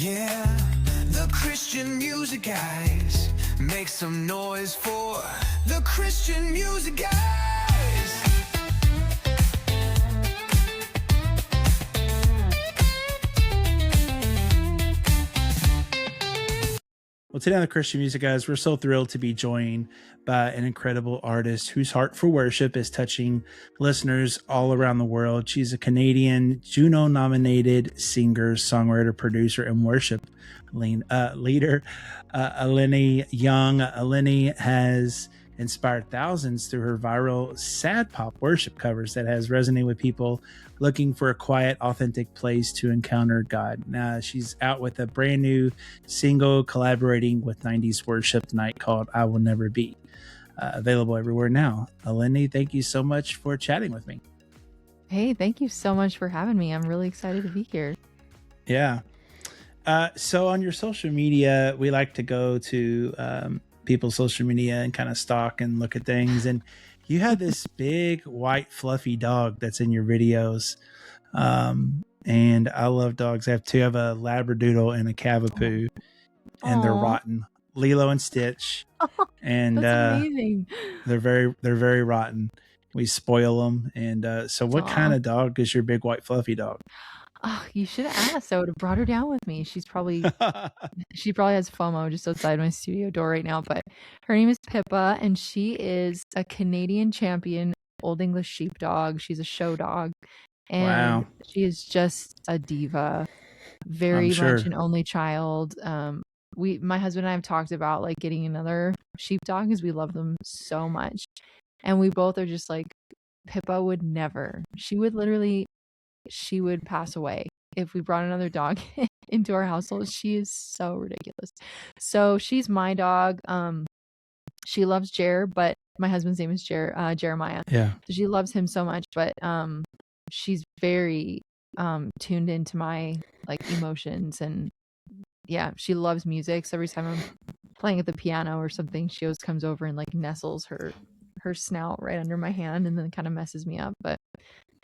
Yeah, the Christian music guys. Make some noise for the Christian music guys. Well, today on the Christian Music Guys, we're so thrilled to be joined by an incredible artist whose heart for worship is touching listeners all around the world. She's a Canadian JUNO-nominated singer, songwriter, producer, and worship leader, Elenee Young. Elenee has inspired thousands through her viral sad pop worship covers that has resonated with people looking for a quiet, authentic place to encounter God. Now, she's out with a brand new single collaborating with 90s Worship Night called I Will Never Be. Available everywhere now. Elenee, thank you so much for chatting with me. Hey, thank you so much for having me. I'm really excited to be here. Yeah. So on your social media, we like to go to people's social media and kind of stalk and look at things. And you have this big white fluffy dog that's in your videos. And I love dogs. I have two. I have a Labradoodle and a Cavapoo, and they're rotten. Lilo and Stitch. And that's amazing. They're very rotten. We spoil them. And so what kind of dog is your big white fluffy dog? Oh, you should have asked. I would have brought her down with me. She probably has FOMO just outside my studio door right now. But her name is Pippa, and she is a Canadian champion Old English sheepdog. She's a show dog, and she is just a diva. Very much an only child. My husband and I have talked about like getting another sheepdog because we love them so much, and we both are just like, Pippa would never. She would pass away if we brought another dog into our household. She is so ridiculous. So she's my dog. She loves Jer, but my husband's name is Jeremiah. Yeah. So she loves him so much, but she's very tuned into my like emotions, and yeah, she loves music. So every time I'm playing at the piano or something, she always comes over and like nestles her snout right under my hand and then kind of messes me up. But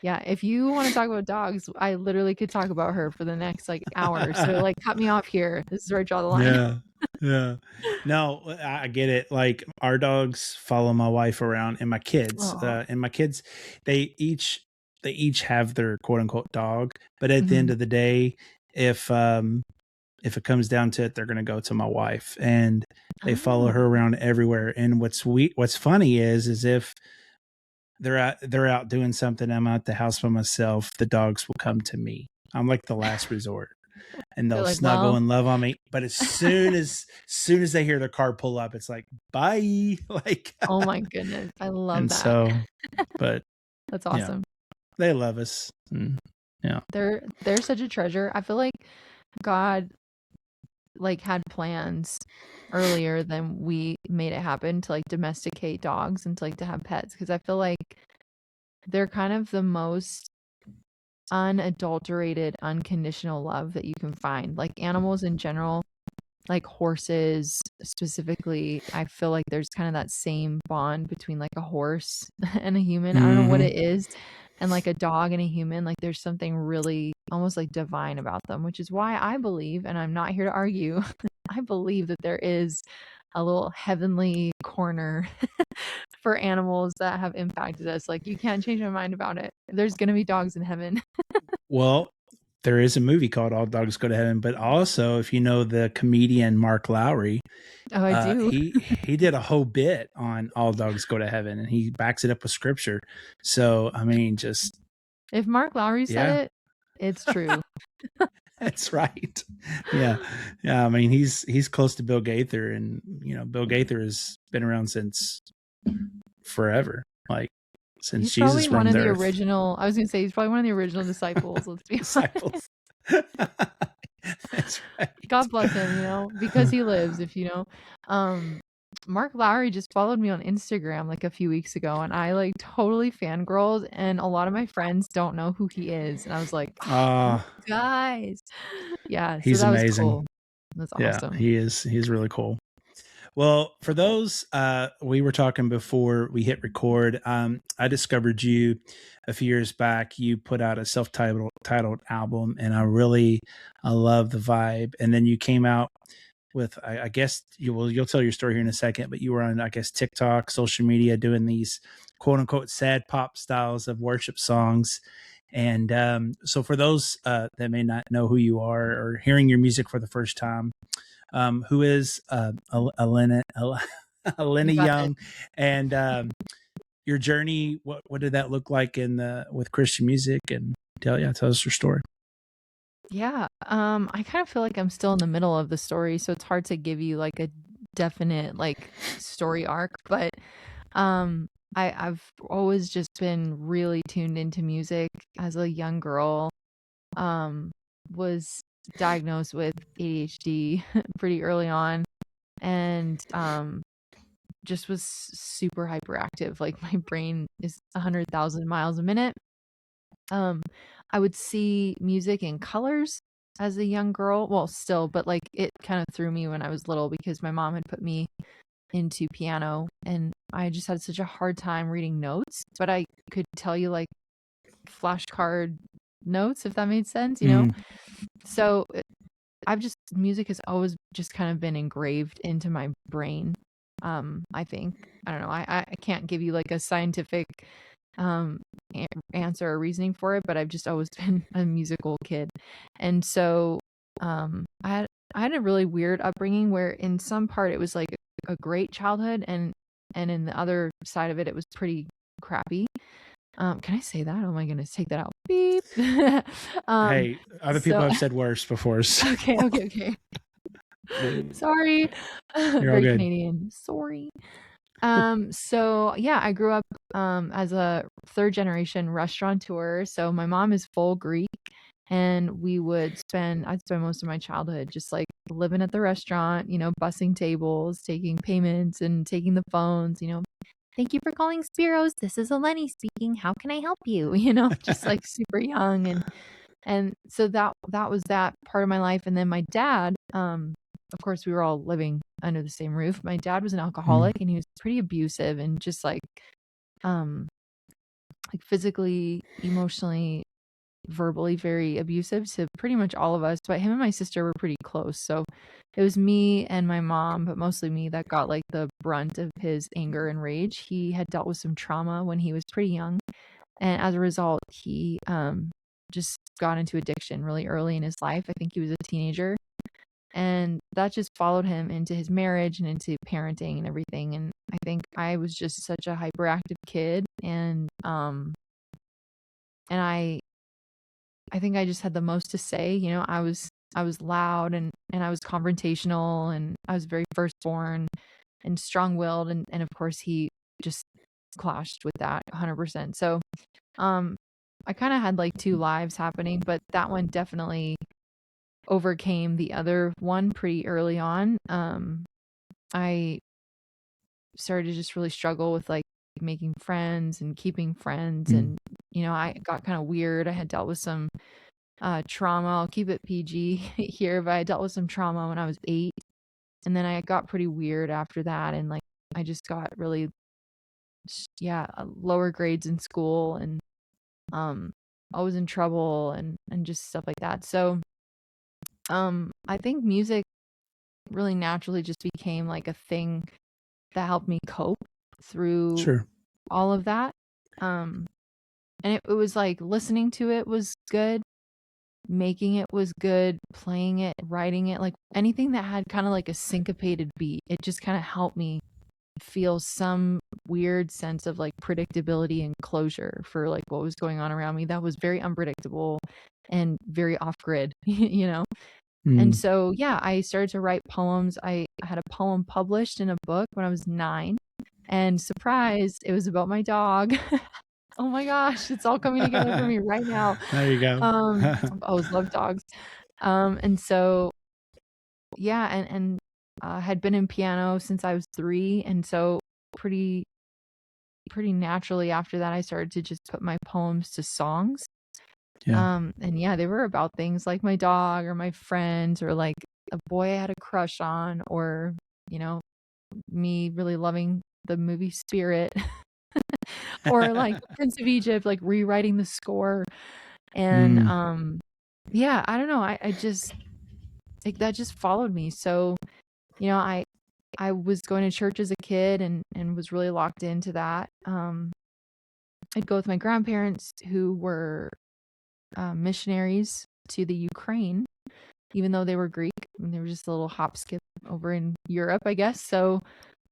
yeah, if you want to talk about dogs, I literally could talk about her for the next like hour. So like cut me off here. This is where I draw the line. Yeah. No, I get it. Like our dogs follow my wife around and my kids. They each have their quote unquote dog. But at the end of the day, if it comes down to it, they're gonna go to my wife, and they follow her around everywhere. And what's funny is if they're out doing something, I'm at the house by myself, the dogs will come to me. I'm like the last resort, and they'll snuggle and love on me. But as soon as they hear their car pull up, it's like, bye. Like, oh my goodness, I love that. So, but that's awesome. Yeah, they love us. Yeah, they're such a treasure. I feel like God like had plans earlier than we made it happen to like domesticate dogs and to like to have pets, because I feel like they're kind of the most unadulterated, unconditional love that you can find. Like animals in general, like horses specifically, I feel like there's kind of that same bond between like a horse and a human. I don't know what it is. And like a dog and a human, like there's something really almost like divine about them, which is why I believe, and I'm not here to argue, I believe that there is a little heavenly corner for animals that have impacted us. Like you can't change my mind about it. There's going to be dogs in heaven. Well, there is a movie called All Dogs Go to Heaven, but also if you know the comedian Mark Lowry, I do. He did a whole bit on All Dogs Go to Heaven, and he backs it up with scripture. So I mean, just if Mark Lowry said it, it's true. That's right. Yeah. I mean, he's close to Bill Gaither, and Bill Gaither has been around since forever. Like since he's Jesus probably one of the earth. original. I was gonna say he's probably one of the original disciples. Let's be disciples. That's right. God bless him, because he lives. If Mark Lowry just followed me on Instagram like a few weeks ago, and I like totally fangirled, and a lot of my friends don't know who he is, and I was like, guys, yeah, he's so that amazing. was cool. That's awesome. Yeah, he's really cool. Well, for those, we were talking before we hit record. I discovered you a few years back. You put out a self-titled album, and I love the vibe. And then you came out with, I guess you'll tell your story here in a second, but you were on, I guess, TikTok, social media, doing these quote unquote sad pop styles of worship songs. And so, for those that may not know who you are or hearing your music for the first time, who is You Elenee got this. Young, and your journey. What did that look like in the with Christian music? And tell us your story. Yeah. I kind of feel like I'm still in the middle of the story, so it's hard to give you like a definite like story arc, but um I've always just been really tuned into music as a young girl. Um was diagnosed with ADHD pretty early on, and just was super hyperactive. Like my brain is 100,000 miles a minute. Um, I would see music in colors as a young girl. Well, still, but like it kind of threw me when I was little because my mom had put me into piano and I just had such a hard time reading notes, but I could tell you like flashcard notes, if that made sense, you know? Mm, So music has always just kind of been engraved into my brain. I think, I don't know, I can't give you like a scientific um answer or reasoning for it, but I've just always been a musical kid. And so I had a really weird upbringing where in some part it was like a great childhood, and in the other side of it was pretty crappy. Can I say that? Oh my goodness, take that out. Beep. um hey, other people so have said worse before. So okay. Sorry. you're all Very good. Canadian. Sorry. So yeah, I grew up as a third generation restaurateur. So my mom is full Greek, and I'd spend most of my childhood just like living at the restaurant, bussing tables, taking payments and taking the phones, thank you for calling Spiros. This is Elenee speaking. How can I help you? Just like super young, and so that was that part of my life. And then my dad, of course, we were all living under the same roof. My dad was an Mm, alcoholic, and he was pretty abusive and just um like physically, emotionally, verbally very abusive to pretty much all of us. But him and my sister were pretty close. So it was me and my mom, but mostly me, that got like the brunt of his anger and rage. He had dealt with some trauma when he was pretty young, and as a result, he just got into addiction really early in his life. I think he was a teenager. And that just followed him into his marriage and into parenting and everything. And I think I was just such a hyperactive kid. And I think I just had the most to say. I was loud, and I was confrontational, and I was very firstborn and strong willed, and of course he just clashed with that 100%. So um, I kind of had like two lives happening, but that one definitely overcame the other one pretty early on. I started to just really struggle with like making friends and keeping friends, mm, and I got kind of weird. I had dealt with some trauma. I'll keep it PG here, but I dealt with some trauma when I was 8, and then I got pretty weird after that, and like I just got really lower grades in school, and um I was in trouble, and just stuff like that. So I think music really naturally just became like a thing that helped me cope through sure. all of that. Um and it was like listening to it was good, making it was good, playing it, writing it, like anything that had kind of like a syncopated beat. It just kind of helped me feel some weird sense of like predictability and closure for like what was going on around me that was very unpredictable and very off grid, you know? And Mm. so, yeah, I started to write poems. I had a poem published in a book when I was 9. And surprise, it was about my dog. Oh my gosh, it's all coming together for me right now. There you go. I've always loved dogs. And so, yeah, and had been in piano since I was 3, and so pretty pretty naturally after that I started to just put my poems to songs. Yeah. And yeah, they were about things like my dog or my friends or like a boy I had a crush on, or, you know, me really loving the movie Spirit or like Prince of Egypt, like rewriting the score. And yeah, I don't know. I just like that just followed me. So, you know, I was going to church as a kid and was really locked into that. I'd go with my grandparents who were missionaries to the Ukraine, even though they were Greek and they were just a little hop skip over in Europe, I guess. So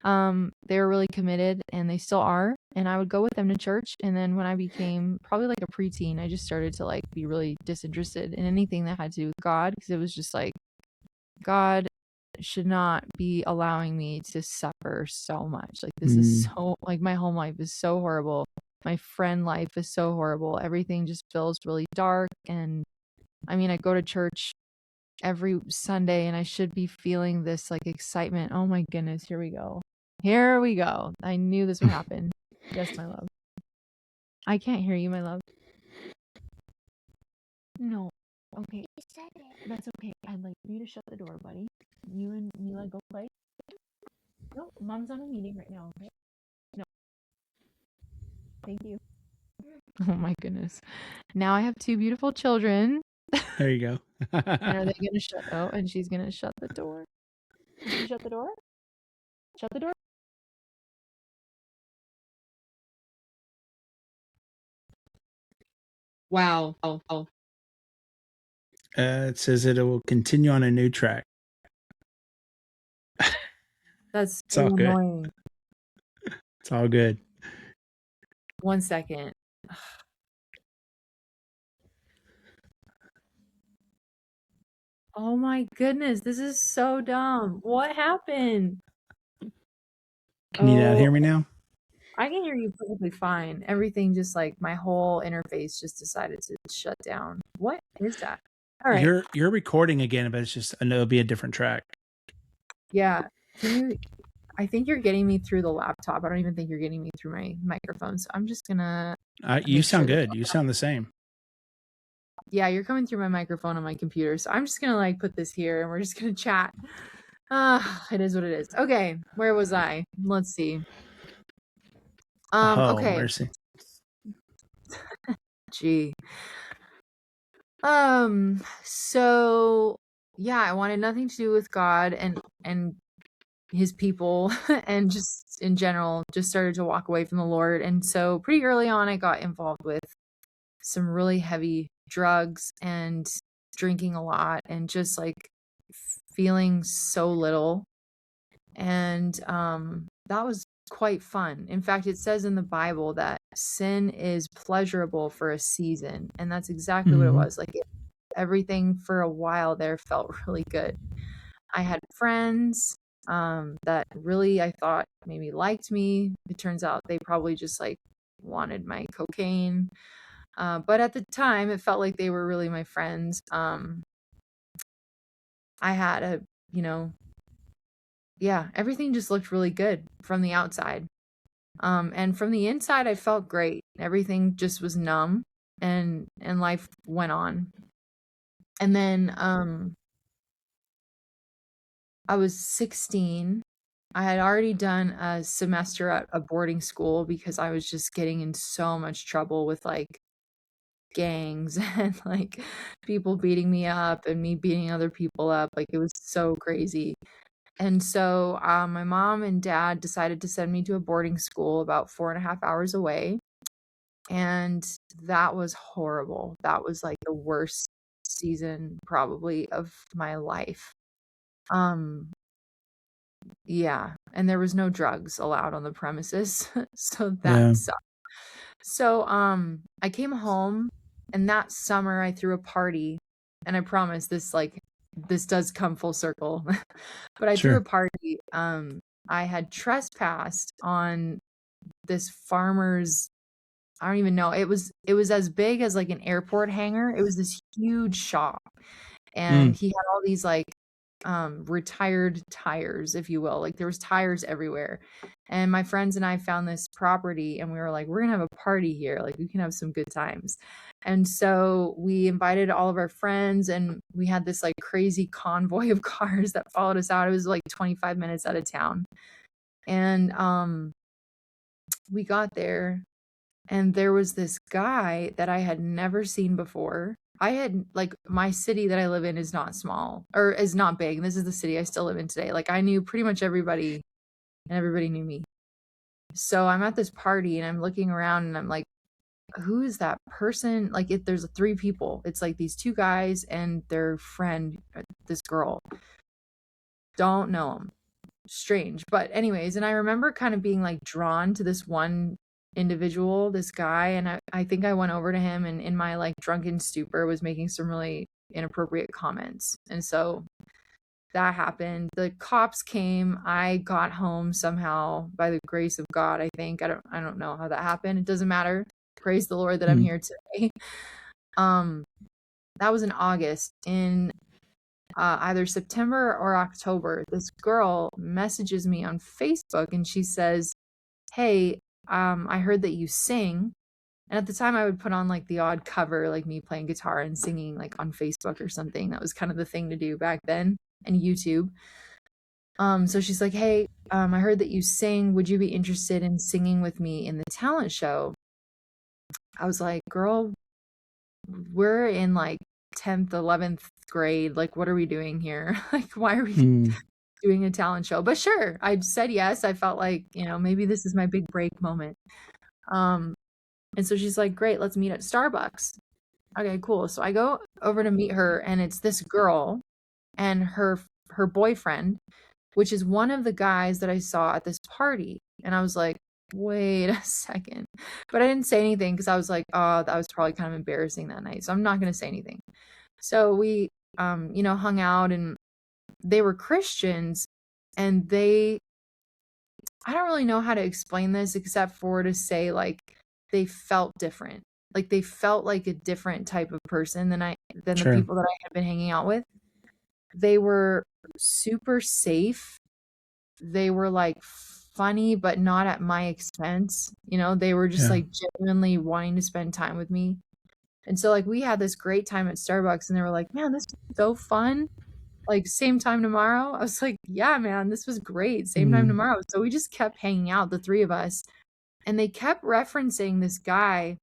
they were really committed and they still are. And I would go with them to church. And then when I became probably like a preteen, I just started to like be really disinterested in anything that had to do with God, because it was just like, God should not be allowing me to suffer so much. Like this is so, like my home life is so horrible. My friend life is so horrible. Everything just feels really dark. And I mean, I go to church every Sunday and I should be feeling this like excitement. Oh my goodness, here we go. Here we go. I knew this would happen. Yes, my love. I can't hear you, my love. No. Okay. That's okay. I'd like for you to shut the door, buddy. You and Mila go play. No, mom's on a meeting right now, okay? No. Thank you. Oh my goodness. Now I have two beautiful children. There you go. And are they gonna shut? Oh, and she's gonna shut the door. Did she shut the door? Shut the door. Wow. Oh. It says it will continue on a new track. That's It's all good. annoying. It's all good. 1 second. Oh my goodness, this is so dumb. What happened? Can you not hear me now? I can hear you perfectly fine. Everything just like my whole interface just decided to shut down. What is that? All right. You're recording again, but it's just it'll be a different track. Yeah. I think you're getting me through the laptop. I don't even think you're getting me through my microphone. So I'm just gonna You sound good. You sound the same. Yeah, you're coming through my microphone on my computer. So I'm just gonna like put this here and we're just gonna chat. It is what it is. Okay, where was I? Let's see. Okay. Mercy. Gee. So yeah, I wanted nothing to do with God and his people and just in general just started to walk away from the Lord. And so pretty early on I got involved with some really heavy drugs and drinking a lot and just like feeling so little. And that was quite fun. In fact, it says in the Bible that sin is pleasurable for a season, and that's exactly what it was. Like everything for a while there felt really good. I had friends that really I thought maybe liked me. It turns out they probably just like wanted my cocaine. But at the time, it felt like they were really my friends. I had everything just looked really good from the outside. And from the inside, I felt great. Everything just was numb and life went on. And then I was 16. I had already done a semester at a boarding school because I was just getting in so much trouble with like gangs and like people beating me up and me beating other people up. Like it was so crazy. And so my mom and dad decided to send me to a boarding school about 4.5 hours away. And that was horrible. That was like the worst season probably of my life. Yeah. And there was no drugs allowed on the premises. So that sucked. So I came home and that summer I threw a party, and I promise this does come full circle. But I threw a party. I had trespassed on this farmer's, I don't even know. It was as big as like an airport hangar. It was this huge shop. And he had all these like retired tires, if you will. Like there was tires everywhere. And my friends and I found this property and we were like, we're gonna have a party here. Like we can have some good times. And so we invited all of our friends and we had this like crazy convoy of cars that followed us out. It was like 25 minutes out of town. And we got there, and there was this guy that I had never seen before. I had, like, my city that I live in is not small, or is not big. This is the city I still live in today. Like, I knew pretty much everybody, and everybody knew me. So I'm at this party and I'm looking around and I'm like, who is that person? Like, if there's 3 people, it's like these 2 guys and their friend, this girl. Don't know them. Strange. But anyways, and I remember kind of being like drawn to this one individual, this guy, and I think I went over to him and in my like drunken stupor was making some really inappropriate comments. And so that happened. The cops came. I got home somehow by the grace of God, I think. I don't know how that happened. It doesn't matter. Praise the Lord that I'm here today. That was in August. In either September or October, this girl messages me on Facebook and she says, hey, I heard that you sing. And at the time I would put on like the odd cover, like me playing guitar and singing like on Facebook or something. That was kind of the thing to do back then, and YouTube. So she's like, hey, I heard that you sing. Would you be interested in singing with me in the talent show? I was like, girl, we're in like 10th, 11th grade. Like, what are we doing here? Like, why are we doing a talent show? But sure, I said yes. I felt like, maybe this is my big break moment. And so she's like, great, let's meet at Starbucks. Okay, cool. So I go over to meet her, and it's this girl and her boyfriend, which is one of the guys that I saw at this party. And I was like, wait a second. But I didn't say anything because I was like, oh, that was probably kind of embarrassing that night. So I'm not going to say anything. So we, hung out, and they were Christians, and I don't really know how to explain this except for to say like they felt different. Like they felt like a different type of person than the people that I had been hanging out with. They were super safe. They were like funny, but not at my expense. They were just like genuinely wanting to spend time with me. And so like we had this great time at Starbucks, and they were like, man, this was so fun. Like, same time tomorrow? I was like, yeah, man, this was great. Same time tomorrow. So we just kept hanging out, the 3 of us. And they kept referencing this guy,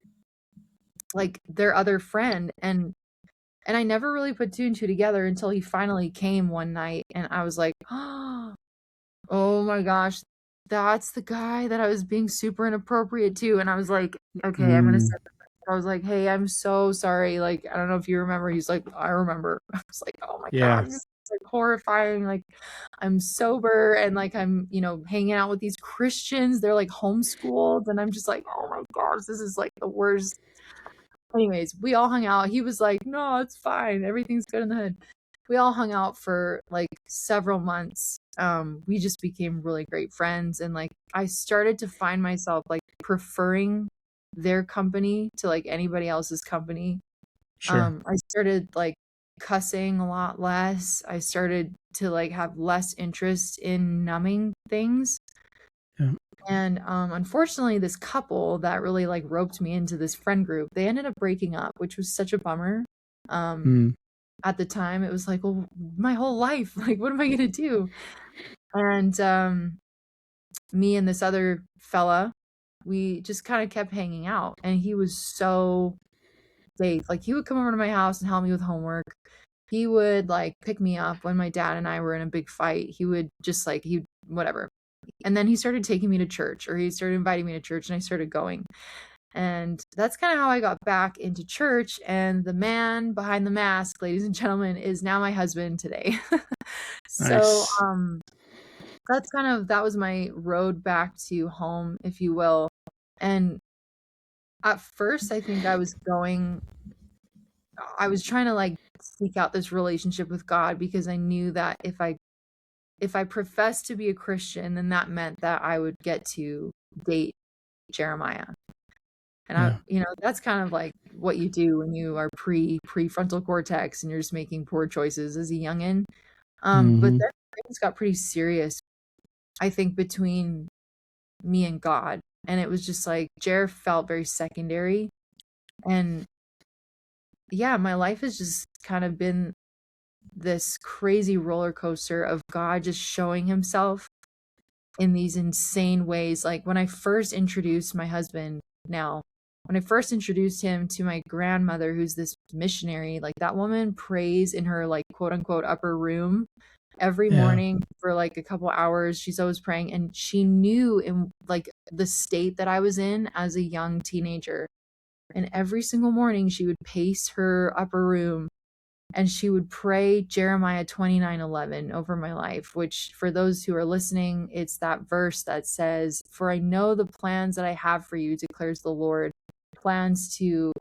like their other friend. And I never really put 2 and 2 together until he finally came one night. And I was like, oh my gosh, that's the guy that I was being super inappropriate to. And I was like, okay, I'm going to set the I was like, hey, I'm so sorry. Like, I don't know if you remember. He's like, I remember. I was like, oh my God, this is like horrifying. Like, I'm sober and like I'm, hanging out with these Christians. They're like homeschooled. And I'm just like, oh my gosh, this is like the worst. Anyways, we all hung out. He was like, no, it's fine. Everything's good in the hood. We all hung out for like several months. We just became really great friends. And like, I started to find myself like preferring their company to like anybody else's company. I started like cussing a lot less. I started to like have less interest in numbing things. And unfortunately, this couple that really like roped me into this friend group, they ended up breaking up, which was such a bummer. At the time, it was like, well, my whole life, like, what am I gonna do? And me and this other fella, we just kind of kept hanging out, and he was so safe. Like, he would come over to my house and help me with homework. He would like pick me up when my dad and I were in a big fight. He would just like, whatever. And then he started taking me to church, or he started inviting me to church, and I started going. And that's kind of how I got back into church. And the man behind the mask, ladies and gentlemen, is now my husband today. So that was my road back to home, if you will. And at first, I think I was trying to like seek out this relationship with God, because I knew that if I professed to be a Christian, then that meant that I would get to date Jeremiah. And that's kind of like what you do when you are prefrontal cortex and you're just making poor choices as a youngin'. But then things got pretty serious, I think, between me and God. And it was just like, Jer felt very secondary. And yeah, my life has just kind of been this crazy roller coaster of God just showing himself in these insane ways. Like when I first introduced my husband now, when I first introduced him to my grandmother, who's this missionary, like that woman prays in her like quote unquote upper room every Yeah. morning for like a couple hours. She's always praying, and she knew in like the state that I was in as a young teenager. And every single morning she would pace her upper room and she would pray Jeremiah 29:11 over my life, which for those who are listening, it's that verse that says, "For I know the plans that I have for you, declares the Lord, plans to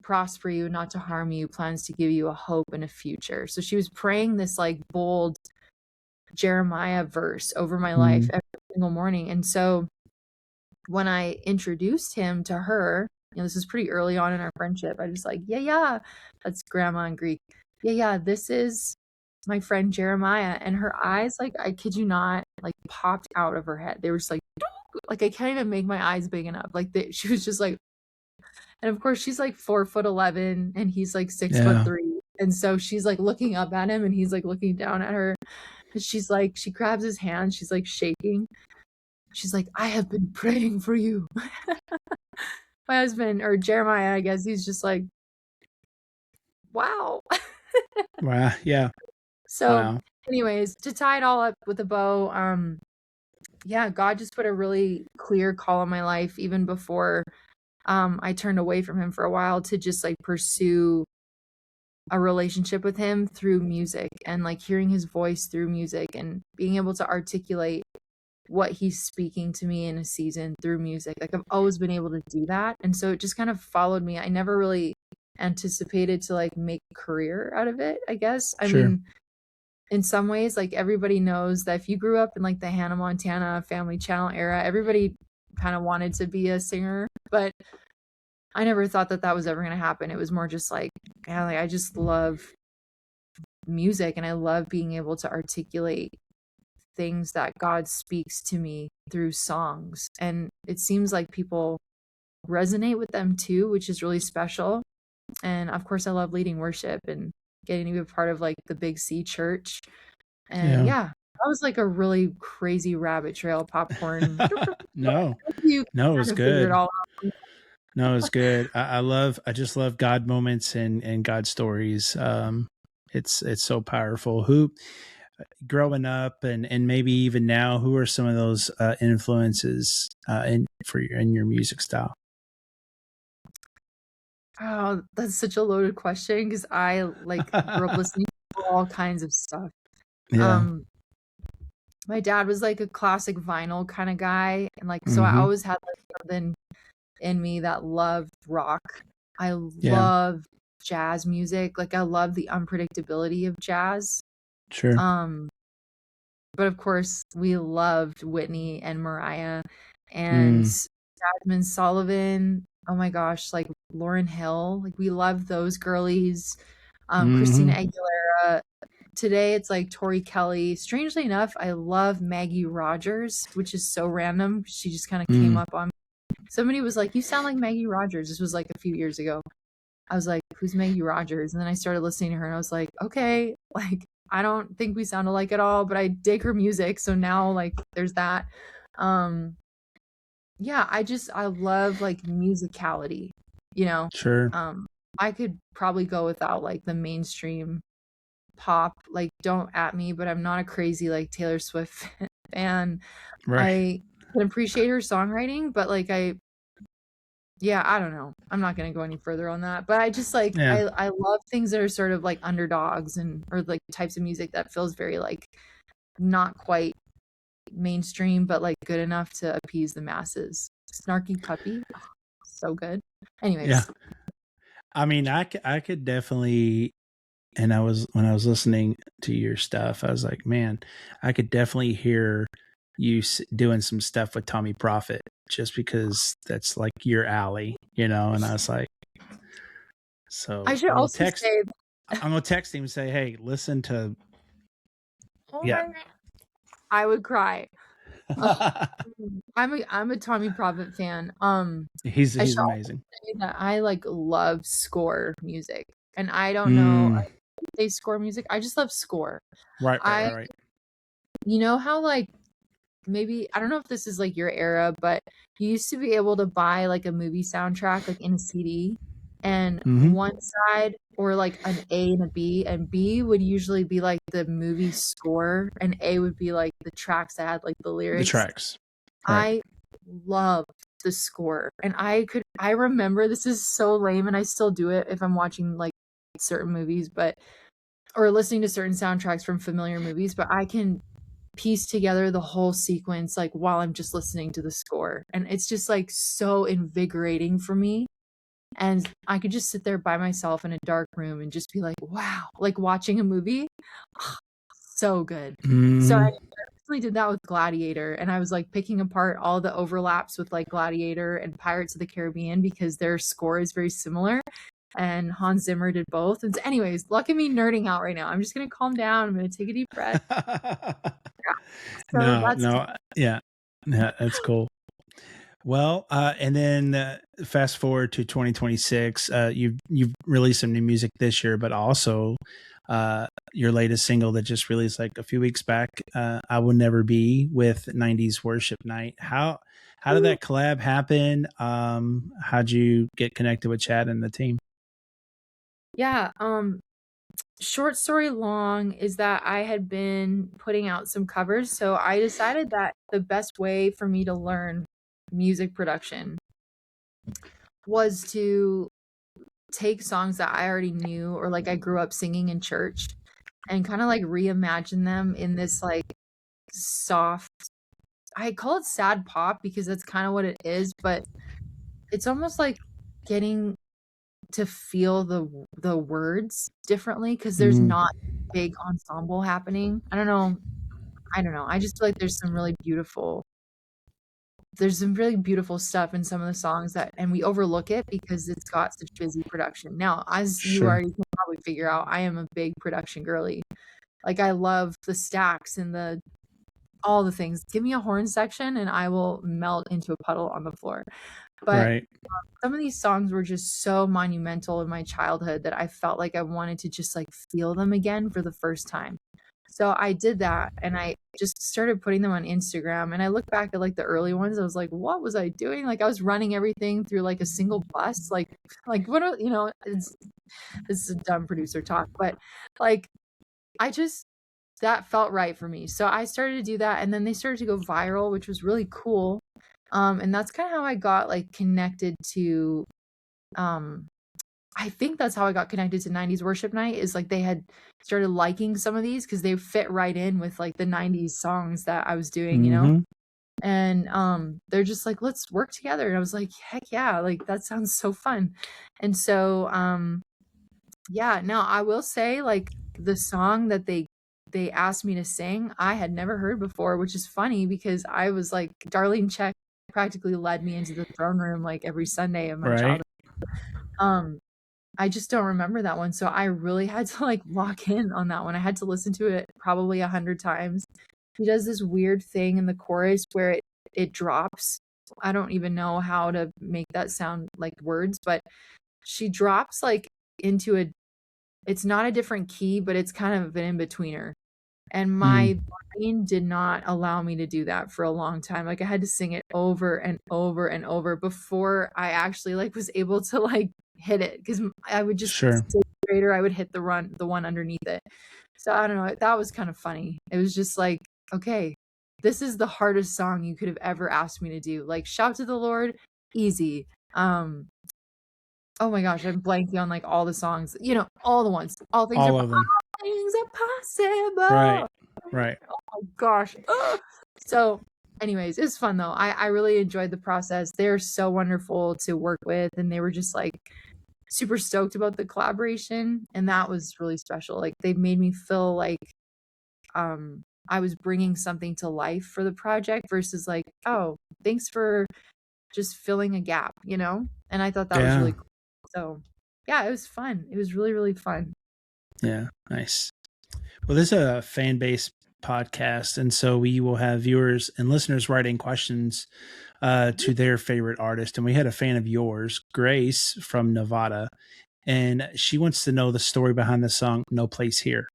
prosper you, not to harm you, plans to give you a hope and a future." So she was praying this like bold Jeremiah verse over my life Mm. every single morning. And so when I introduced him to her, this is pretty early on in our friendship. I just like, yeah, that's grandma in Greek. Yeah, this is my friend Jeremiah. And her eyes, like, I kid you not, like popped out of her head. They were just like I can't even make my eyes big enough. Like she was just like, and of course she's like 4'11" and he's like 6'3". And so she's like looking up at him and he's like looking down at her. And she's like, she grabs his hand, she's like shaking. She's like, "I have been praying for you." My husband, or Jeremiah, I guess, he's just like, wow. Wow. Yeah. So Wow. anyways, to tie it all up with a bow, yeah, God just put a really clear call on my life even before I turned away from him for a while to just like pursue a relationship with him through music and like hearing his voice through music and being able to articulate what he's speaking to me in a season through music. Like I've always been able to do that. And so it just kind of followed me. I never really anticipated to like make a career out of it, I guess. I Sure. mean, in some ways, like everybody knows that if you grew up in like the Hannah Montana Family Channel era, everybody kind of wanted to be a singer, but I never thought that that was ever going to happen. It was more just like, yeah, like I just love music and I love being able to articulate things that God speaks to me through songs. And it seems like people resonate with them too, which is really special. And of course, I love leading worship and getting to be a part of like the Big C church. And Yeah. yeah, that was like a really crazy rabbit trail popcorn. No, You no, it kind was of figure it good. all out. No, it was good. I just love God moments and God stories. It's so powerful. Who growing up and maybe even now, who are some of those influences in your music style? Oh, that's such a loaded question because I like grew up listening to all kinds of stuff. Yeah. Um, my dad was like a classic vinyl kind of guy, and like so I Mm-hmm. always had like something in me that loved rock. I Yeah. love jazz music. Like I love the unpredictability of jazz. Sure. Um, but of course we loved Whitney and Mariah and Mm. Jasmine Sullivan. Oh my gosh, like Lauryn Hill. Like we love those girlies. Christina Mm-hmm. Aguilera. Today it's like Tori Kelly. Strangely enough, I love Maggie Rogers, which is so random. She just kind of came Mm. up on me. Somebody was like, "You sound like Maggie Rogers." This was like a few years ago. I was like, "Who's Maggie Rogers?" And then I started listening to her and I was like, "Okay, like I don't think we sound alike at all, but I dig her music." So now like there's that. Um yeah, I love like musicality, you know. Sure. Um I could probably go without like the mainstream pop. Like don't at me, but I'm not a crazy like Taylor Swift fan. Right. I can appreciate her songwriting, but like yeah, I don't know. I'm not gonna go any further on that. But I just like Yeah. I love things that are sort of like underdogs and or like types of music that feels very like not quite mainstream, but like good enough to appease the masses. Snarky Puppy, oh, so good. Yeah. Anyways, I mean, I could definitely, and when I was listening to your stuff, I was like, man, I could definitely hear you doing some stuff with Tommy Prophet just because that's like your alley, you know? And I was like, I so should also say, I'm going to text him and say, hey, listen to, oh yeah. my God, I would cry. Ugh. I'm a Tommy Prophet fan. I He's should also amazing. say that I like love score music, and I don't know Mm, if they score music. I just love score. right, right, I right, right. You know how like maybe I don't know if this is like your era, but you used to be able to buy like a movie soundtrack like in a CD, and Mm-hmm. one side or like an A and a B, and B would usually be like the movie score, and A would be like the tracks that had like the The lyrics. tracks. Right. I loved the score, and I remember, this is so lame, and I still do it if I'm watching like certain movies, but or listening to certain soundtracks from familiar movies, but I can piece together the whole sequence like while I'm just listening to the score. And it's just like so invigorating for me. And I could just sit there by myself in a dark room and just be like, wow, like watching a movie. So good. So I Mm. recently did that with Gladiator, and I was like picking apart all the overlaps with like Gladiator and Pirates of the Caribbean because their score is very similar. And Hans Zimmer did both. And anyways, look at me nerding out right now. I'm just gonna calm down. I'm gonna take a deep breath. So No, that's no, yeah, yeah, that's cool. Well, and then fast forward to 2026. You've released some new music this year, but also your latest single that just released like a few weeks back. "I Will Never Be" with 90s Worship Night. How did that collab happen? How'd you get connected with Chad and the team? yeah. Short story long is that I had been putting out some covers, so I decided that the best way for me to learn music production was to take songs that I already knew or like I grew up singing in church and kind of like reimagine them in this like soft, I call it sad pop because that's kind of what it is, but it's almost like getting to feel the words differently because there's Mm, not big ensemble happening. I don't know. I just feel like there's some really beautiful stuff in some of the songs that, and we overlook it because it's got such busy production. Now, as you sure. already can probably figure out, I am a big production girly. Like I love the stacks and the all the things. Give me a horn section and I will melt into a puddle on the floor. But Right. some of these songs were just so monumental in my childhood that I felt like I wanted to just like feel them again for the first time. So I did that and I just started putting them on Instagram, and I look back at like the early ones. I was like, what was I doing? Like I was running everything through like a single bus. Like what are, it's this is a dumb producer talk, but like I just that felt right for me. So I started to do that, and then they started to go viral, which was really cool. And that's kind of how I got like connected to um I think that's how I got connected to 90s Worship Night, is like they had started liking some of these because they fit right in with like the 90s songs that I was doing. Mm-hmm. And they're just like, let's work together. And I was like, heck yeah, like that sounds so fun. And so yeah, now I will say like the song that they asked me to sing, I had never heard before, which is funny because I was like Darlene Check practically led me into the throne room like every Sunday of my Right. childhood. Um I just don't remember that one, so I really had to like lock in on that one. I had to listen to it probably 100 times. He does this weird thing in the chorus where it drops. I don't even know how to make that sound like words, but she drops like into a, it's not a different key, but it's kind of an in-betweener. And Mm, my brain did not allow me to do that for a long time. Like I had to sing it over and over and over before I actually like was able to like hit it, because I would just sure. say greater, I would hit the one underneath it. So I don't know. That was kind of funny. It was just like, okay, this is the hardest song you could have ever asked me to do. Like shout to the Lord, easy. Oh my gosh, I'm blanking on like all the songs. All the ones. All of them. All things are Right. possible. Right. Oh gosh. Ugh. So, anyways, it was fun though. I really enjoyed the process. They're so wonderful to work with, and they were just like super stoked about the collaboration, and that was really special. Like they made me feel like I was bringing something to life for the project versus like, oh, thanks for just filling a gap. And I thought that was Yeah. really cool. So, yeah, it was fun. It was really, really fun. Yeah. Nice. Well, this is a fan based podcast, and so we will have viewers and listeners writing questions to their favorite artist. And we had a fan of yours, Grace from Nevada, and she wants to know the story behind the song "No Place Here."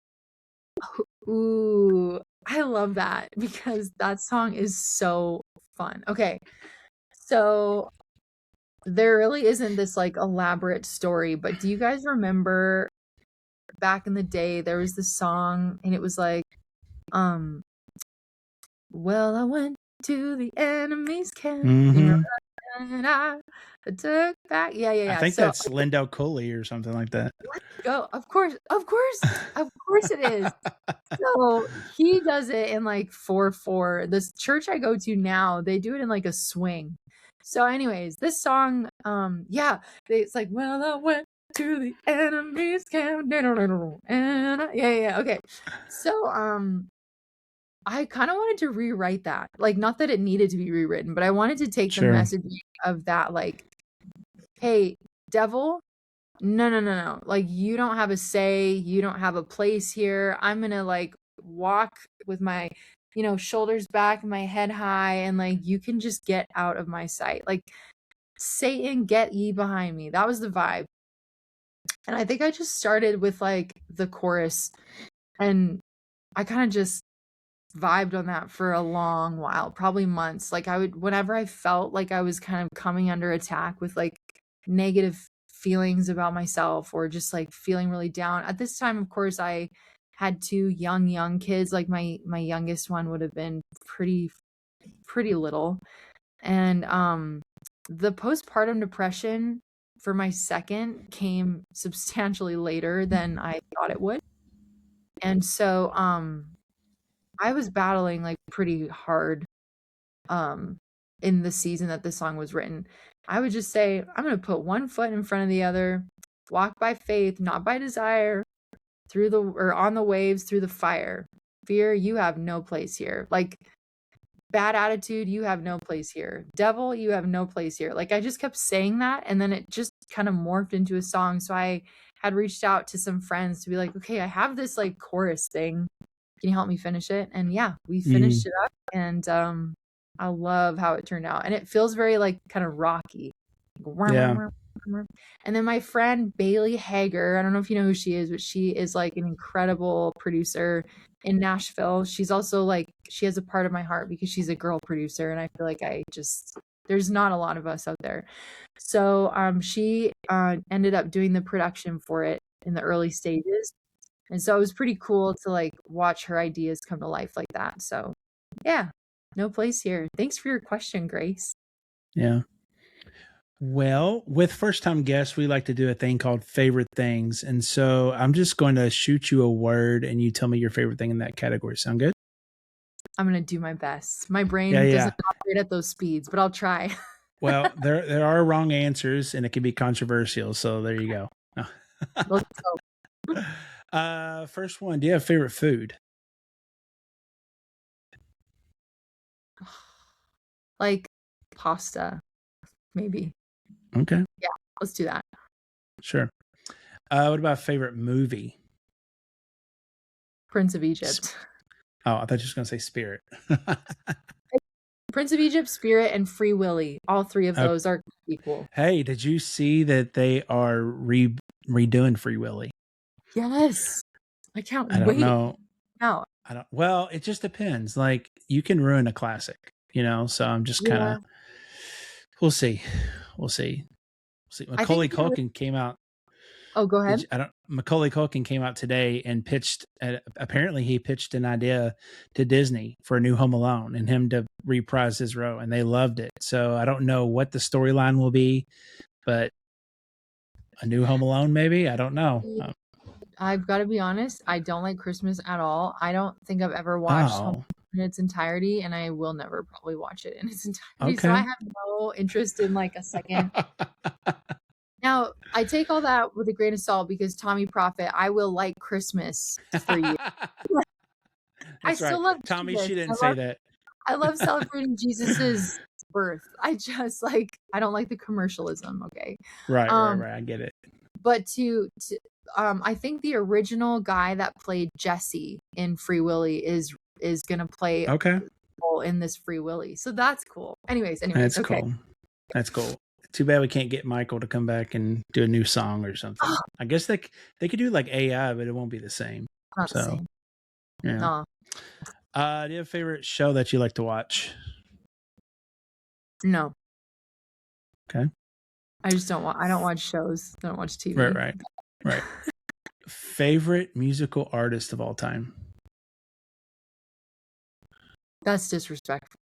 Ooh, I love that because that song is so fun. Okay, so there really isn't this like elaborate story, but do you guys remember back in the day there was this song and it was like, um, well, I went to the enemy's camp. You remember Mm-hmm. that? And I took back. Yeah, yeah, I yeah. think So that's Lindell Cooley or something like that. let's go. Of course it is. So he does it in like 4/4. This church I go to now, they do it in like a swing. So, anyways, this song, yeah, it's like, well, I went to the enemy's camp, and yeah, okay. So, I kind of wanted to rewrite that. Like, not that it needed to be rewritten, but I wanted to take the Sure. message of that, like, hey, devil, no. Like, you don't have a say. You don't have a place here. I'm gonna like walk with my, shoulders back, my head high, and like you can just get out of my sight. Like, Satan, get ye behind me. That was the vibe. And I think I just started with like the chorus and I kind of just vibed on that for a long while, probably months. Like I would, whenever I felt like I was kind of coming under attack with like negative feelings about myself or just like feeling really down. At this time, of course, I had two young kids. Like my youngest one would have been pretty little. And the postpartum depression for my second came substantially later than I thought it would. And so I was battling like pretty hard um in the season that this song was written. I would just say, I'm going to put one foot in front of the other, walk by faith, not by desire, through the or on the waves through the fire. Fear, you have no place here. Like bad attitude, you have no place here. Devil, you have no place here. Like I just kept saying that and then it just kind of morphed into a song. So I had reached out to some friends to be like, okay, I have this like chorus thing. Can you help me finish it? And yeah, we finished it up and I love how it turned out. And it feels very like kind of rocky. Yeah. And then my friend Bailey Hager, I don't know if you know who she is, but she is like an incredible producer in Nashville. She's also like, she has a part of my heart because she's a girl producer. And I feel like there's not a lot of us out there. So she ended up doing the production for it in the early stages. And so it was pretty cool to like watch her ideas come to life like that. So yeah, no place here. Thanks for your question, Grace. Yeah. Well, with first time guests, we like to do a thing called favorite things. And so I'm just going to shoot you a word and you tell me your favorite thing in that category. Sound good? I'm going to do my best. My brain Yeah. doesn't operate at those speeds, but I'll try. Well, there are wrong answers and it can be controversial. So there you go. Let's go. First one, do you have favorite food? Like pasta, maybe. Okay. Yeah, let's do that. Sure. What about favorite movie? Prince of Egypt. Oh, I thought you were just going to say Spirit. Prince of Egypt, Spirit, and Free Willy. All three of those are equal. Hey, did you see that they are redoing Free Willy? Yes. I can't I wait. don't know. No. Well, it just depends. Like you can ruin a classic, so I'm just kind of, we'll see. Macaulay Culkin came out. Oh, go ahead. Macaulay Culkin came out today and apparently he pitched an idea to Disney for a new Home Alone and him to reprise his role, and they loved it. So I don't know what the storyline will be, but a new Home Alone, maybe. I don't know. I've got to be honest. I don't like Christmas at all. I don't think I've ever watched Home Alone in its entirety, and I will never probably watch it in its entirety. Okay. So I have no interest in like a second. Now, I take all that with a grain of salt because Tommy Prophet, I will like Christmas for you. I still love Tommy. Jesus. She didn't say that. I love celebrating Jesus's birth. I just like, I don't like the commercialism. Okay. Right. I get it. But I think the original guy that played Jesse in Free Willy is going to play a role in this Free Willy. So that's cool. Anyways. That's cool. That's cool. Too bad we can't get Michael to come back and do a new song or something. I guess they could do like AI, but it won't be the same. Not the same. Yeah. Do you have a favorite show that you like to watch? No. Okay. I just don't I don't watch shows. I don't watch TV. Right. Favorite musical artist of all time? That's disrespectful.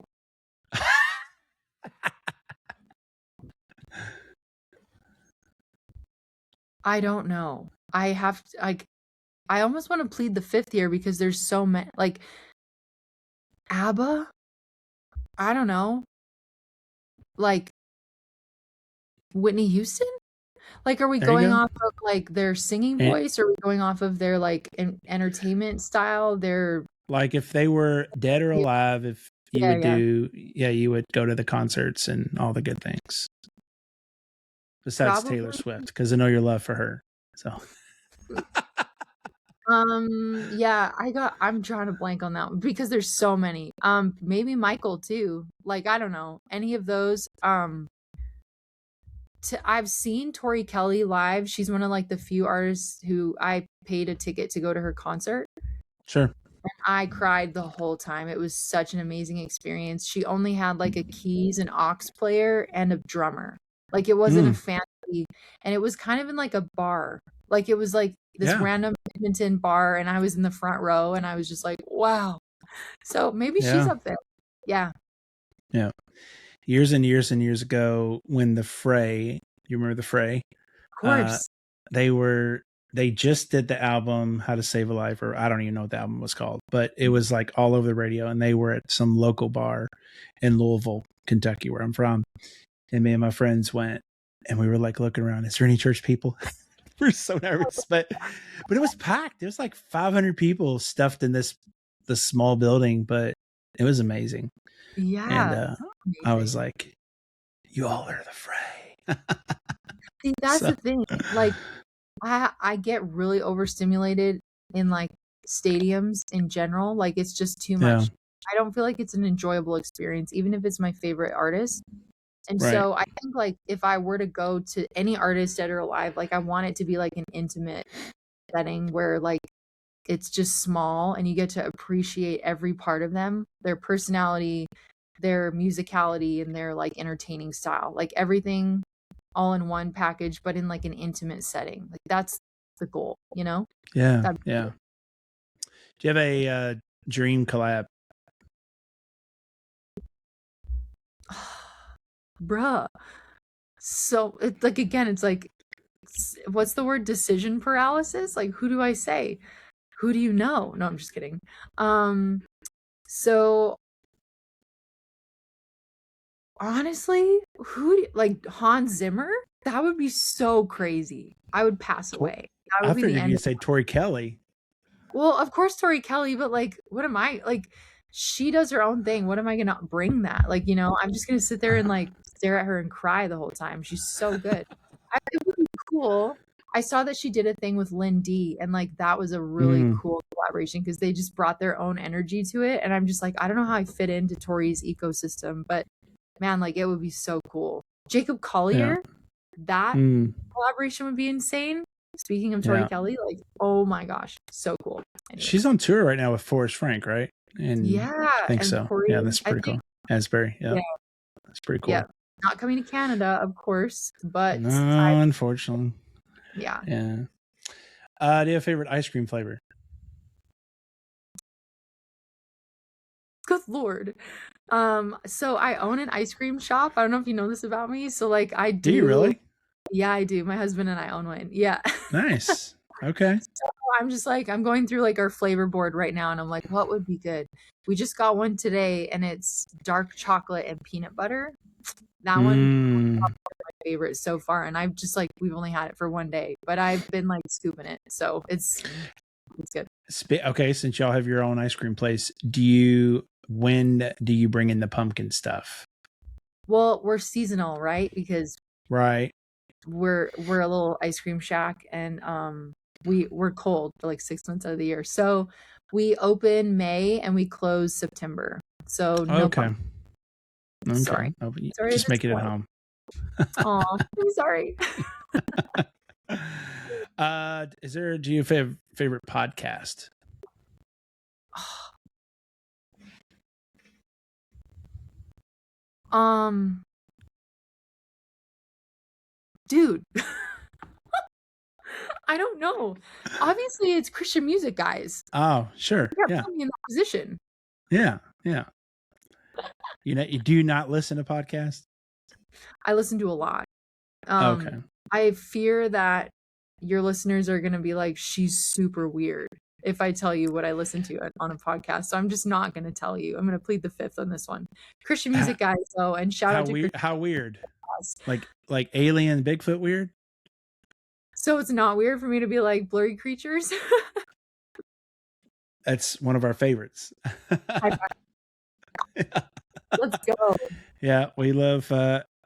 I don't know. I have to, like, I almost want to plead the fifth here because there's so many. Like, ABBA? I don't know. Like, Whitney Houston? Like, are we There you going go. off of like their singing And, voice? Or are we going off of their like entertainment style? Their like if they were dead or alive, if you would you would go to the concerts and all the good things. Besides Probably. Taylor Swift, because I know your love for her. So Yeah, I'm drawing a blank on that one because there's so many. Maybe Michael too. Like, I don't know. Any of those. I've seen Tori Kelly live. She's one of like the few artists who I paid a ticket to go to her concert. sure. I cried the whole time. It was such an amazing experience. She only had like a keys and aux player and a drummer. Like, it wasn't a fancy, and it was kind of in like a bar. Like, it was like this random Edmonton bar, and I was in the front row, and I was just like, wow. So maybe she's up there. Yeah. Yeah. Years and years and years ago, when the Fray, you remember the Fray? Of course. They just did the album How to Save a Life, or I don't even know what the album was called, but it was like all over the radio, and they were at some local bar in Louisville, Kentucky, where I'm from. And me and my friends went, and we were like looking around. Is there any church people? We're so nervous, but it was packed. There was like 500 people stuffed in this small building, but it was amazing. Yeah. And I was like, you all are the Fray. See, that's the thing. Like, I get really overstimulated in like stadiums in general. Like, it's just too much. I don't feel like it's an enjoyable experience, even if it's my favorite artist. And so I think like if I were to go to any artist dead or alive, like I want it to be like an intimate setting where like it's just small and you get to appreciate every part of them, their personality, their musicality, and their like entertaining style, like everything all in one package, but in like an intimate setting. Like, that's the goal, you know? Yeah. Yeah. Do you have a dream collab? Bruh. So it's like, again, it's like, what's the word? Decision paralysis? Like, who do I say? Who do you know? No, I'm just kidding. So honestly, like Hans Zimmer? That would be so crazy. I would pass away. That would I figured you'd say Tori Kelly. Well, of course Tori Kelly, but like, what am I like? She does her own thing. What am I gonna bring that? Like, you know, I'm just gonna sit there and like stare at her and cry the whole time. She's so good. It would be cool. I saw that she did a thing with Lynn D, and like that was a really cool collaboration because they just brought their own energy to it. And I'm just like, I don't know how I fit into Tori's ecosystem, but man, like it would be so cool. Jacob Collier, that collaboration would be insane. Speaking of Tori Kelly, like, oh my gosh, so cool. Anyway. She's on tour right now with Forrest Frank, right? And I think so. Yeah, that's pretty cool. Asbury, yeah. That's pretty cool. Yeah, not coming to Canada, of course, but no, unfortunately. Yeah. Yeah. Do you have a favorite ice cream flavor? Good Lord. So I own an ice cream shop. I don't know if you know this about me. So like I do. Do you really? Yeah, I do. My husband and I own one. Yeah. Nice. Okay. So I'm just like, I'm going through like our flavor board right now, and I'm like, what would be good? We just got one today, and it's dark chocolate and peanut butter. That one my favorite so far, and I've just like, we've only had it for one day, but I've been like scooping it, so it's good. Okay, since y'all have your own ice cream place, when do you bring in the pumpkin stuff? Well, we're seasonal, right? Because we're a little ice cream shack, and we're cold for like 6 months out of the year. So we open May and we close September. So no pumpkin. Okay. Sorry. Just make it at home. Oh, I'm sorry. Do you have a favorite podcast? Dude, I don't know. Obviously, it's Christian music, guys. Oh, sure. You Yeah. can't put me in that position. Yeah. Yeah. You do not listen to podcasts? I listen to a lot. Okay. I fear that your listeners are gonna be like, she's super weird if I tell you what I listen to on a podcast. So I'm just not gonna tell you. I'm gonna plead the fifth on this one. Christian music guys, though, and shout out to Christian. How weird? Like Alien Bigfoot weird? So it's not weird for me to be like blurry creatures. That's one of our favorites. Let's go. Yeah, we love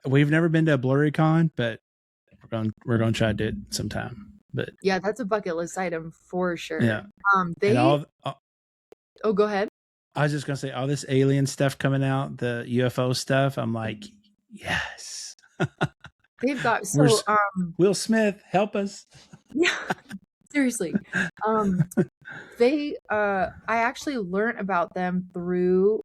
we've never been to a blurry con, but we're going to try to do it sometime. But yeah, that's a bucket list item for sure. Yeah. Oh, go ahead. I was just going to say all this alien stuff coming out, the UFO stuff, I'm like, yes. They've got Will Smith, help us. Yeah. Seriously. I actually learned about them through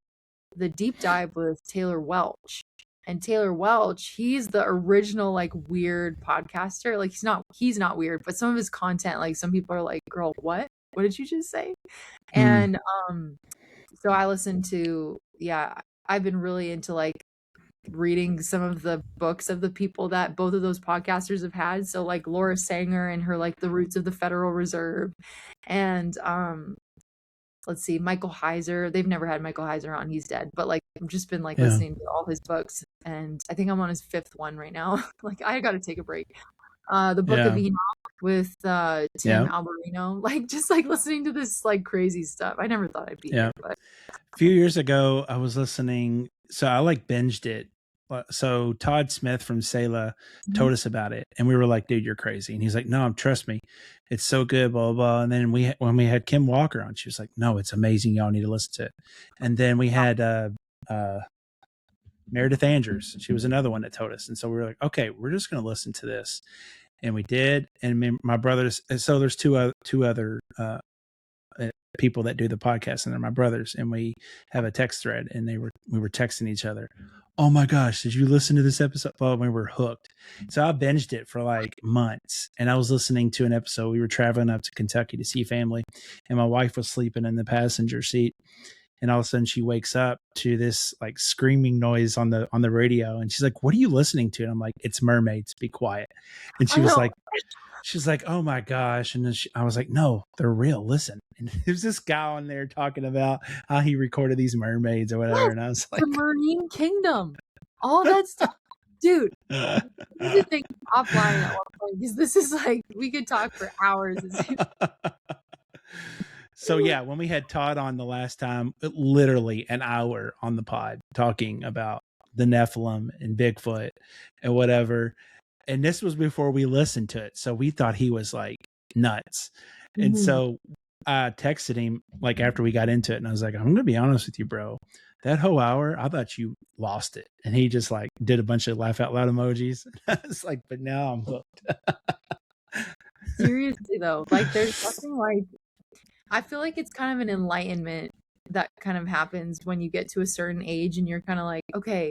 the deep dive with Taylor Welch. And Taylor Welch, he's the original like weird podcaster. Like he's not weird, but some of his content, like some people are like, girl, what did you just say? And so I listened to, I've been really into like reading some of the books of the people that both of those podcasters have had. So like Laura Sanger and her like The Roots of the Federal Reserve, and let's see, Michael Heiser. They've never had Michael Heiser on, he's dead, but like I've just been like listening to all his books, and I think I'm on his fifth one right now. Like I gotta take a break. The Book of Enoch with Tim Alberino, like just like listening to this like crazy stuff. I never thought I'd be here, but a few years ago I was listening, so I like binged it. So Todd Smith from Selah told us about it, and we were like, dude, you're crazy. And he's like, no, trust me, it's so good, blah, blah, blah. And then when we had Kim Walker on, she was like, no, it's amazing, y'all need to listen to it. And then we had Meredith Andrews. She was another one that told us. And so we were like, okay, we're just going to listen to this. And we did. And my brothers, so there's two other people that do the podcast, and they're my brothers, and we have a text thread, and we were texting each other. Oh my gosh, did you listen to this episode? Well, we were hooked. So I binged it for like months, and I was listening to an episode. We were traveling up to Kentucky to see family, and my wife was sleeping in the passenger seat, and all of a sudden she wakes up to this like screaming noise on the radio, and she's like, what are you listening to? And I'm like, it's mermaids, be quiet. And she was like, she's like, oh my gosh. And then I was like, no, they're real, listen. And there's this guy on there talking about how he recorded these mermaids or whatever. And I was like, the Marine Kingdom, all that stuff. Dude, we need to think offline at one point, because this is like, we could talk for hours. So yeah, when we had Todd on the last time, literally an hour on the pod talking about the Nephilim and Bigfoot and whatever. And this was before we listened to it. So we thought he was like nuts. And so I texted him like after we got into it, and I was like, I'm going to be honest with you, bro. That whole hour, I thought you lost it. And he just like did a bunch of laugh out loud emojis. I was like, but now I'm hooked. Seriously though, like there's nothing like, I feel like it's kind of an enlightenment that kind of happens when you get to a certain age, and you're kind of like, okay,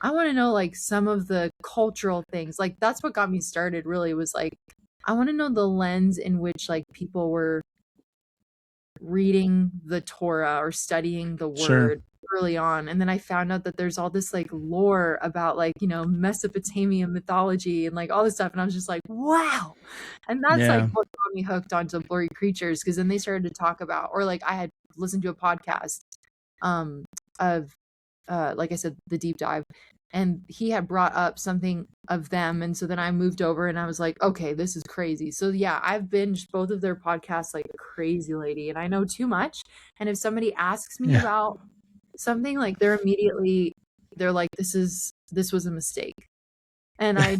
I want to know like some of the cultural things. Like that's what got me started, really, was like, I want to know the lens in which like people were reading the Torah or studying the word early on. And then I found out that there's all this like lore about like, you know, Mesopotamian mythology and like all this stuff. And I was just like, wow. And that's like what got me hooked onto blurry creatures, because then they started to talk about, or like I had listened to a podcast of like I said, the deep dive, and he had brought up something of them, and so then I moved over and I was like, okay, this is crazy. So yeah, I've binged both of their podcasts like a crazy lady, and I know too much. And if somebody asks me about something, like they're like, this was a mistake, and I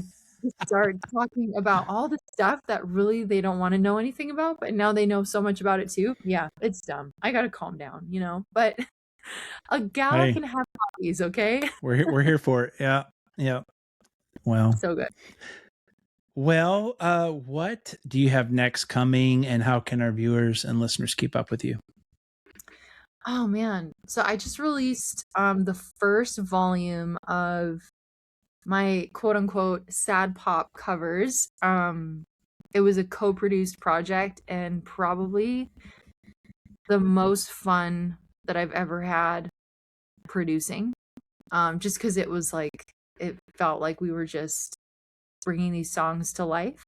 start talking about all the stuff that really they don't want to know anything about, but now they know so much about it too. Yeah, it's dumb. I gotta calm down, you know, but a gal can have hobbies, okay? We're here for it. Yeah. Well, so good. Well, what do you have next coming, and how can our viewers and listeners keep up with you? Oh man. So I just released the first volume of my quote unquote sad pop covers. It was a co-produced project and probably the most fun that I've ever had producing. Just because it was like, it felt like we were just bringing these songs to life.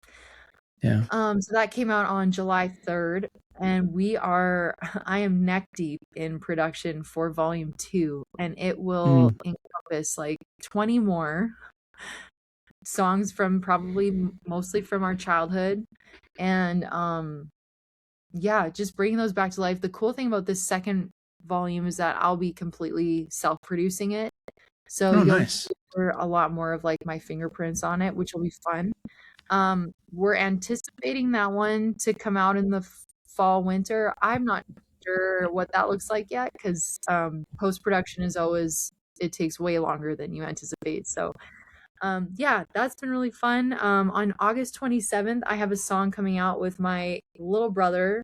Yeah. So that came out on July 3rd, and I am neck deep in production for volume 2, and it will encompass like 20 more songs from probably mostly from our childhood. And yeah, just bringing those back to life. The cool thing about this second volume is that I'll be completely self-producing it. So Oh, you'll nice. hear a lot more of like my fingerprints on it, which will be fun. We're anticipating that one to come out in the fall, winter. I'm not sure what that looks like yet because post-production is always, it takes way longer than you anticipate. So yeah, that's been really fun. On August 27th, I have a song coming out with my little brother,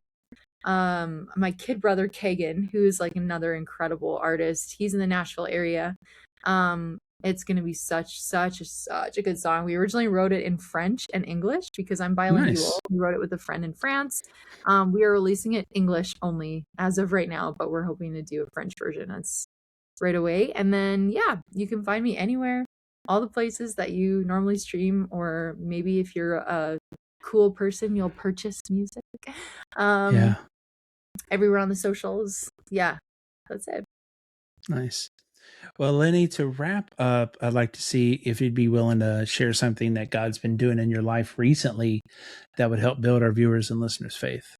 my kid brother Kagan, who's like another incredible artist. He's in the Nashville area. It's gonna be such a good song. We originally wrote it in French and English because I'm bilingual. Nice. We wrote it with a friend in France. We are releasing it English only as of right now, but we're hoping to do a French version. That's right away. And then yeah, you can find me anywhere, all the places that you normally stream, or maybe if you're a cool person, you'll purchase music. Yeah. Everywhere on the socials. Yeah, that's it. Nice. Well, Lenny, to wrap up, I'd like to see if you'd be willing to share something that God's been doing in your life recently that would help build our viewers and listeners' faith.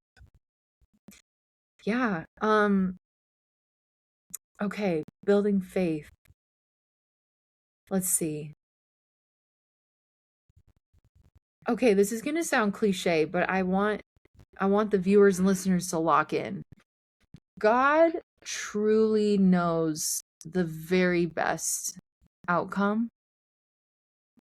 Yeah. Okay, building faith. Let's see. Okay, this is going to sound cliche, but I want the viewers and listeners to lock in. God truly knows the very best outcome.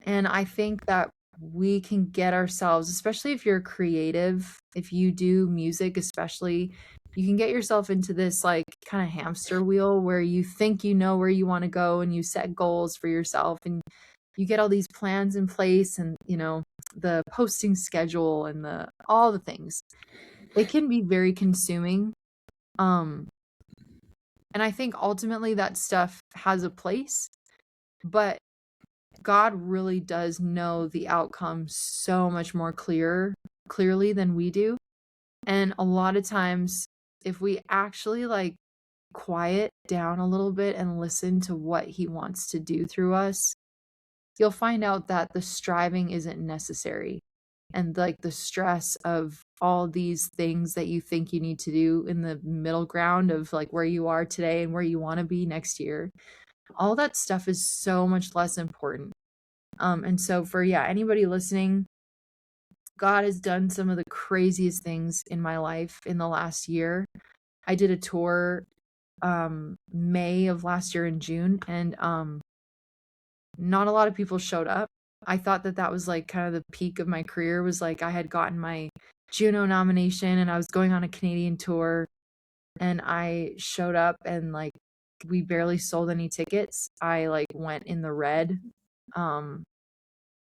And I think that we can get ourselves, especially if you're creative, if you do music, especially, you can get yourself into this like kind of hamster wheel where you think you know where you want to go and you set goals for yourself and you get all these plans in place and, you know, the posting schedule and all the things. It can be very consuming. Um, and I think ultimately that stuff has a place, but God really does know the outcome so much more clearly than we do. And a lot of times, if we actually like quiet down a little bit and listen to what he wants to do through us, you'll find out that the striving isn't necessary. And like the stress of all these things that you think you need to do in the middle ground of like where you are today and where you want to be next year, all that stuff is so much less important. And so for anybody listening, God has done some of the craziest things in my life in the last year. I did a tour May of last year in June, and not a lot of people showed up. I thought that was like kind of the peak of my career, was like I had gotten my Juno nomination and I was going on a Canadian tour, and I showed up and like we barely sold any tickets. I like went in the red.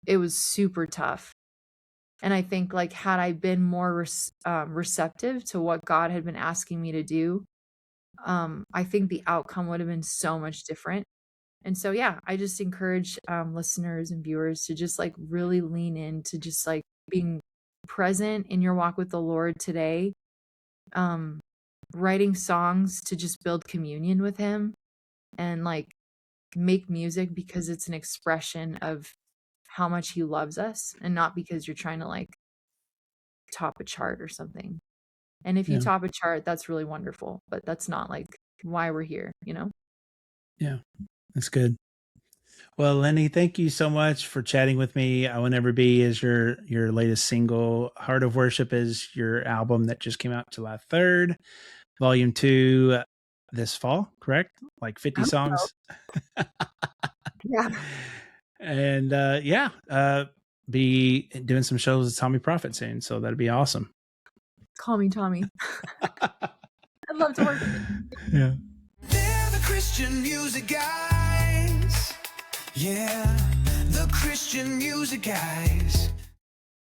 It was super tough. And I think like had I been more receptive to what God had been asking me to do, I think the outcome would have been so much different. And so yeah, I just encourage listeners and viewers to just like really lean into just like being present in your walk with the Lord today. Writing songs to just build communion with him, and like make music because it's an expression of how much he loves us and not because you're trying to like top a chart or something. And if you Yeah. top a chart, that's really wonderful, but that's not like why we're here, you know? Yeah. That's good. Well, Lenny, thank you so much for chatting with me. I Will Never Be is your latest single. Heart of Worship is your album that just came out July 3rd. Volume 2 this fall, correct? Like 50 songs. Yeah. And be doing some shows with Tommy Prophet soon. So that'd be awesome. Call me Tommy. I'd love to work with you. Yeah. They're the Christian music guys. Yeah, the Christian music guys.